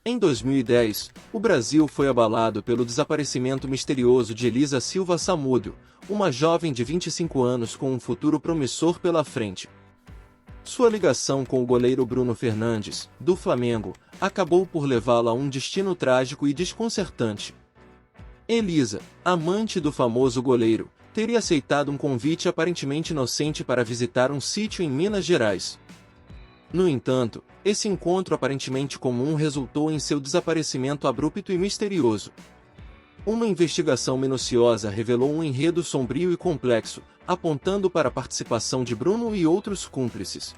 Em 2010, o Brasil foi abalado pelo desaparecimento misterioso de Elisa Silva Samúdio, uma jovem de 25 anos com um futuro promissor pela frente. Sua ligação com o goleiro Bruno Fernandes, do Flamengo, acabou por levá-la a um destino trágico e desconcertante. Elisa, amante do famoso goleiro, teria aceitado um convite aparentemente inocente para visitar um sítio em Minas Gerais. No entanto, esse encontro aparentemente comum resultou em seu desaparecimento abrupto e misterioso. Uma investigação minuciosa revelou um enredo sombrio e complexo, apontando para a participação de Bruno e outros cúmplices.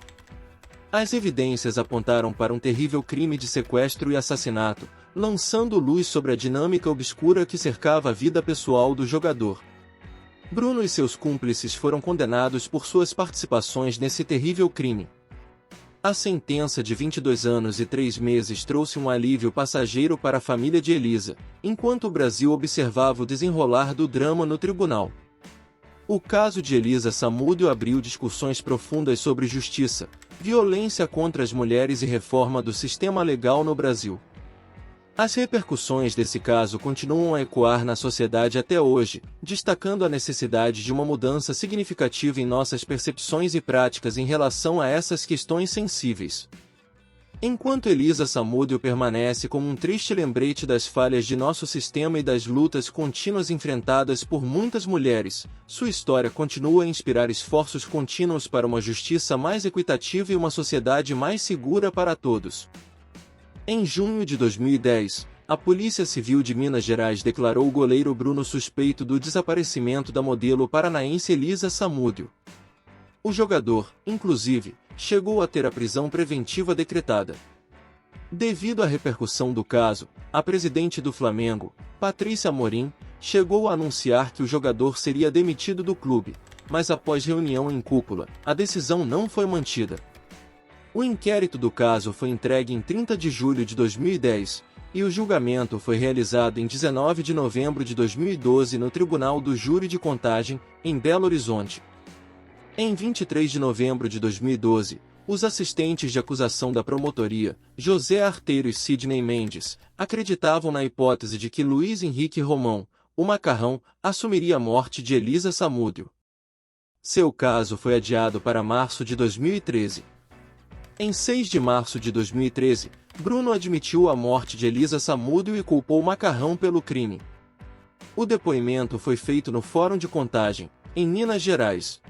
As evidências apontaram para um terrível crime de sequestro e assassinato, lançando luz sobre a dinâmica obscura que cercava a vida pessoal do jogador. Bruno e seus cúmplices foram condenados por suas participações nesse terrível crime. A sentença de 22 anos e 3 meses trouxe um alívio passageiro para a família de Elisa, enquanto o Brasil observava o desenrolar do drama no tribunal. O caso de Elisa Samúdio abriu discussões profundas sobre justiça, violência contra as mulheres e reforma do sistema legal no Brasil. As repercussões desse caso continuam a ecoar na sociedade até hoje, destacando a necessidade de uma mudança significativa em nossas percepções e práticas em relação a essas questões sensíveis. Enquanto Elisa Samúdio permanece como um triste lembrete das falhas de nosso sistema e das lutas contínuas enfrentadas por muitas mulheres, sua história continua a inspirar esforços contínuos para uma justiça mais equitativa e uma sociedade mais segura para todos. Em junho de 2010, a Polícia Civil de Minas Gerais declarou o goleiro Bruno suspeito do desaparecimento da modelo paranaense Elisa Samúdio. O jogador, inclusive, chegou a ter a prisão preventiva decretada. Devido à repercussão do caso, a presidente do Flamengo, Patrícia Amorim, chegou a anunciar que o jogador seria demitido do clube, mas após reunião em cúpula, a decisão não foi mantida. O inquérito do caso foi entregue em 30 de julho de 2010, e o julgamento foi realizado em 19 de novembro de 2012 no Tribunal do Júri de Contagem, em Belo Horizonte. Em 23 de novembro de 2012, os assistentes de acusação da promotoria, José Arteiro e Sidney Mendes, acreditavam na hipótese de que Luiz Henrique Romão, o Macarrão, assumiria a morte de Elisa Samúdio. Seu caso foi adiado para março de 2013. Em 6 de março de 2013, Bruno admitiu a morte de Elisa Samúdio e culpou Macarrão pelo crime. O depoimento foi feito no Fórum de Contagem, em Minas Gerais.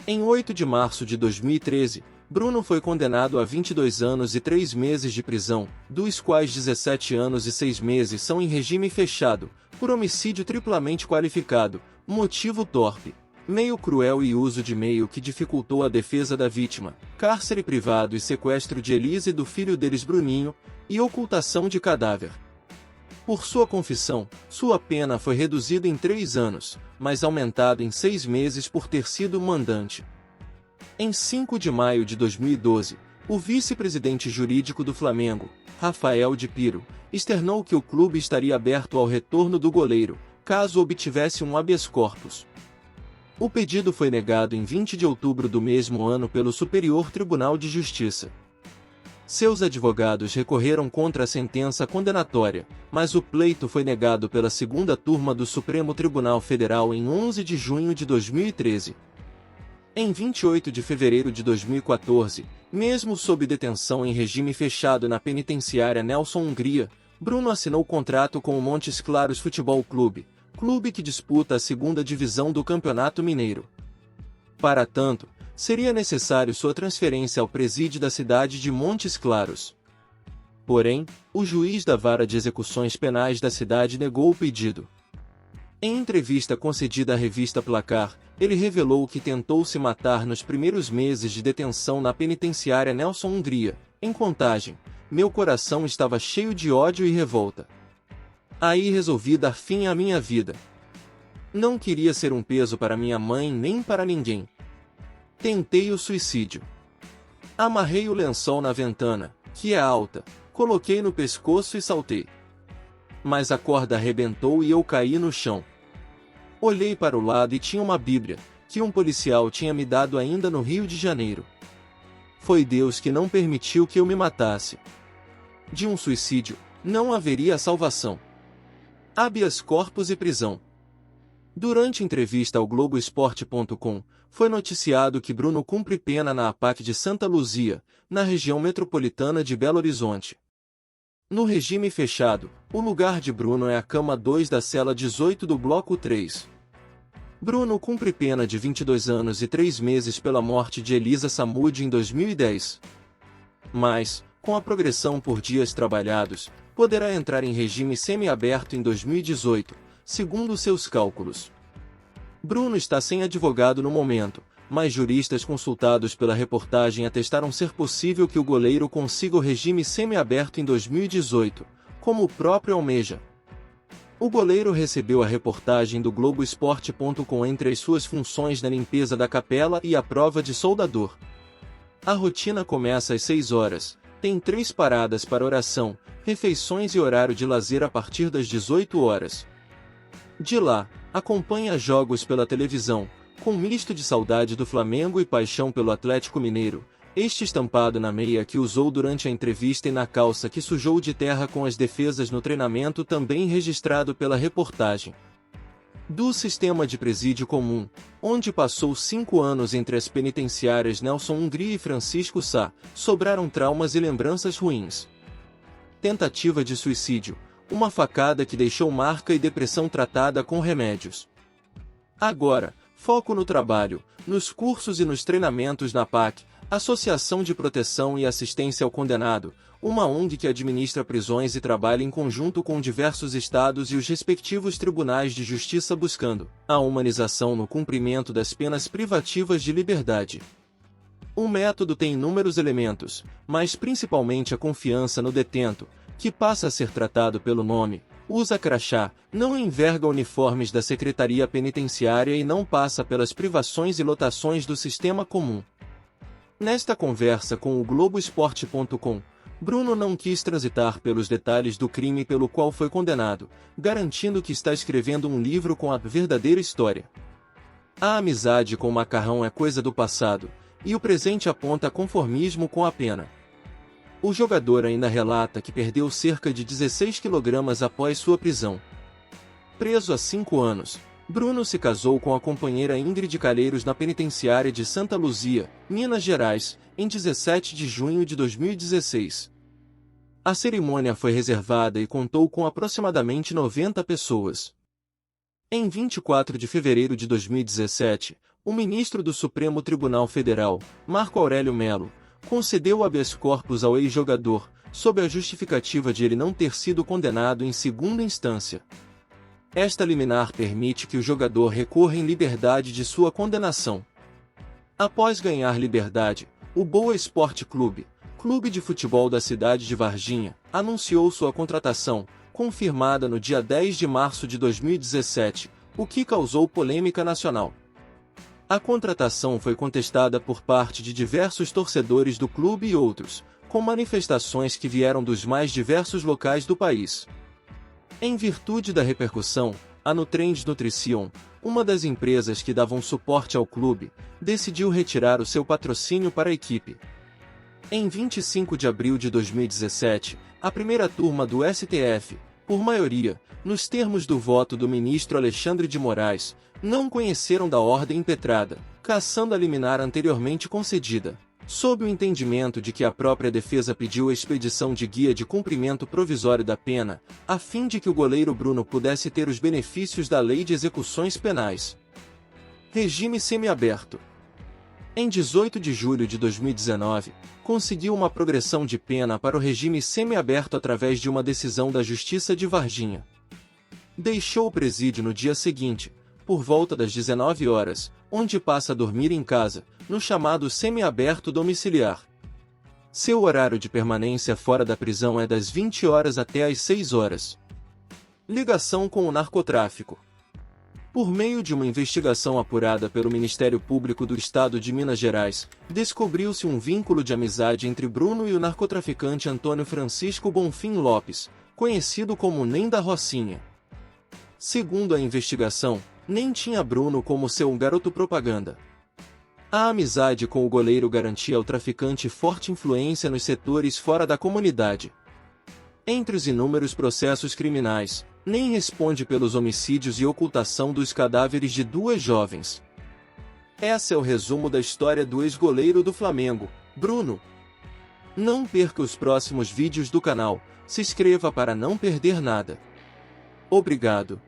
Em 8 de março de 2013, Bruno foi condenado a 22 anos e 3 meses de prisão, dos quais 17 anos e 6 meses são em regime fechado, por homicídio triplamente qualificado, motivo torpe, meio cruel e uso de meio que dificultou a defesa da vítima, cárcere privado e sequestro de Elisa e do filho deles Bruninho, e ocultação de cadáver. Por sua confissão, sua pena foi reduzida em 3 anos, mas aumentada em 6 meses por ter sido mandante. Em 5 de maio de 2012, o vice-presidente jurídico do Flamengo, Rafael de Piro, externou que o clube estaria aberto ao retorno do goleiro, caso obtivesse um habeas corpus. O pedido foi negado em 20 de outubro do mesmo ano pelo Superior Tribunal de Justiça. Seus advogados recorreram contra a sentença condenatória, mas o pleito foi negado pela segunda turma do Supremo Tribunal Federal em 11 de junho de 2013. Em 28 de fevereiro de 2014, mesmo sob detenção em regime fechado na penitenciária Nelson Hungria, Bruno assinou contrato com o Montes Claros Futebol Clube, clube que disputa a segunda divisão do Campeonato Mineiro. Para tanto, seria necessário sua transferência ao presídio da cidade de Montes Claros. Porém, o juiz da Vara de Execuções Penais da cidade negou o pedido. Em entrevista concedida à revista Placar, ele revelou que tentou se matar nos primeiros meses de detenção na penitenciária Nelson Hungria, em Contagem. Meu coração estava cheio de ódio e revolta. Aí resolvi dar fim à minha vida. Não queria ser um peso para minha mãe nem para ninguém. Tentei o suicídio. Amarrei o lençol na ventana, que é alta, coloquei no pescoço e saltei. Mas a corda arrebentou e eu caí no chão. Olhei para o lado e tinha uma Bíblia, que um policial tinha me dado ainda no Rio de Janeiro. Foi Deus que não permitiu que eu me matasse. De um suicídio, não haveria salvação. Habeas corpus e prisão. Durante entrevista ao Globoesporte.com, foi noticiado que Bruno cumpre pena na APAC de Santa Luzia, na região metropolitana de Belo Horizonte. No regime fechado, o lugar de Bruno é a cama 2 da cela 18 do bloco 3. Bruno cumpre pena de 22 anos e 3 meses pela morte de Elisa Samúdio em 2010. Mas, com a progressão por dias trabalhados, poderá entrar em regime semiaberto em 2018, segundo seus cálculos. Bruno está sem advogado no momento, mas juristas consultados pela reportagem atestaram ser possível que o goleiro consiga o regime semiaberto em 2018, como o próprio almeja. O goleiro recebeu a reportagem do Globoesporte.com entre as suas funções na limpeza da capela e a prova de soldador. A rotina começa às 6 horas, tem 3 paradas para oração, refeições e horário de lazer a partir das 18 horas. De lá, acompanha jogos pela televisão, com misto de saudade do Flamengo e paixão pelo Atlético Mineiro, este estampado na meia que usou durante a entrevista e na calça que sujou de terra com as defesas no treinamento também registrado pela reportagem. Do sistema de presídio comum, onde passou 5 anos entre as penitenciárias Nelson Hungria e Francisco Sá, sobraram traumas e lembranças ruins. Tentativa de suicídio, uma facada que deixou marca e depressão tratada com remédios. Agora, foco no trabalho, nos cursos e nos treinamentos na PAC, Associação de Proteção e Assistência ao Condenado, uma ONG que administra prisões e trabalha em conjunto com diversos estados e os respectivos tribunais de justiça buscando a humanização no cumprimento das penas privativas de liberdade. O método tem inúmeros elementos, mas principalmente a confiança no detento, que passa a ser tratado pelo nome, usa crachá, não enverga uniformes da Secretaria Penitenciária e não passa pelas privações e lotações do sistema comum. Nesta conversa com o Globoesporte.com, Bruno não quis transitar pelos detalhes do crime pelo qual foi condenado, garantindo que está escrevendo um livro com a verdadeira história. A amizade com o macarrão é coisa do passado, e o presente aponta conformismo com a pena. O jogador ainda relata que perdeu cerca de 16 kg após sua prisão. Preso há 5 anos, Bruno se casou com a companheira Ingrid Calheiros na penitenciária de Santa Luzia, Minas Gerais, em 17 de junho de 2016. A cerimônia foi reservada e contou com aproximadamente 90 pessoas. Em 24 de fevereiro de 2017, o ministro do Supremo Tribunal Federal, Marco Aurélio Mello, concedeu habeas corpus ao ex-jogador, sob a justificativa de ele não ter sido condenado em segunda instância. Esta liminar permite que o jogador recorra em liberdade de sua condenação. Após ganhar liberdade, o Boa Esporte Clube, clube de futebol da cidade de Varginha, anunciou sua contratação, confirmada no dia 10 de março de 2017, o que causou polêmica nacional. A contratação foi contestada por parte de diversos torcedores do clube e outros, com manifestações que vieram dos mais diversos locais do país. Em virtude da repercussão, a Nutrends Nutrition, uma das empresas que davam suporte ao clube, decidiu retirar o seu patrocínio para a equipe. Em 25 de abril de 2017, a primeira turma do STF, por maioria, nos termos do voto do ministro Alexandre de Moraes, não conheceram da ordem impetrada, cassando a liminar anteriormente concedida, sob o entendimento de que a própria defesa pediu a expedição de guia de cumprimento provisório da pena, a fim de que o goleiro Bruno pudesse ter os benefícios da Lei de Execuções Penais. Regime semiaberto. Em 18 de julho de 2019, conseguiu uma progressão de pena para o regime semiaberto através de uma decisão da Justiça de Varginha. Deixou o presídio no dia seguinte, por volta das 19 horas, onde passa a dormir em casa, no chamado semiaberto domiciliar. Seu horário de permanência fora da prisão é das 20 horas até às 6 horas. Ligação com o narcotráfico. Por meio de uma investigação apurada pelo Ministério Público do Estado de Minas Gerais, descobriu-se um vínculo de amizade entre Bruno e o narcotraficante Antônio Francisco Bonfim Lopes, conhecido como Nem da Rocinha. Segundo a investigação, Nem tinha Bruno como seu garoto propaganda. A amizade com o goleiro garantia ao traficante forte influência nos setores fora da comunidade. entre os inúmeros processos criminais, nem responde pelos homicídios e ocultação dos cadáveres de duas jovens. Esse é o resumo da história do ex-goleiro do Flamengo, Bruno. Não perca os próximos vídeos do canal, se inscreva para não perder nada. Obrigado.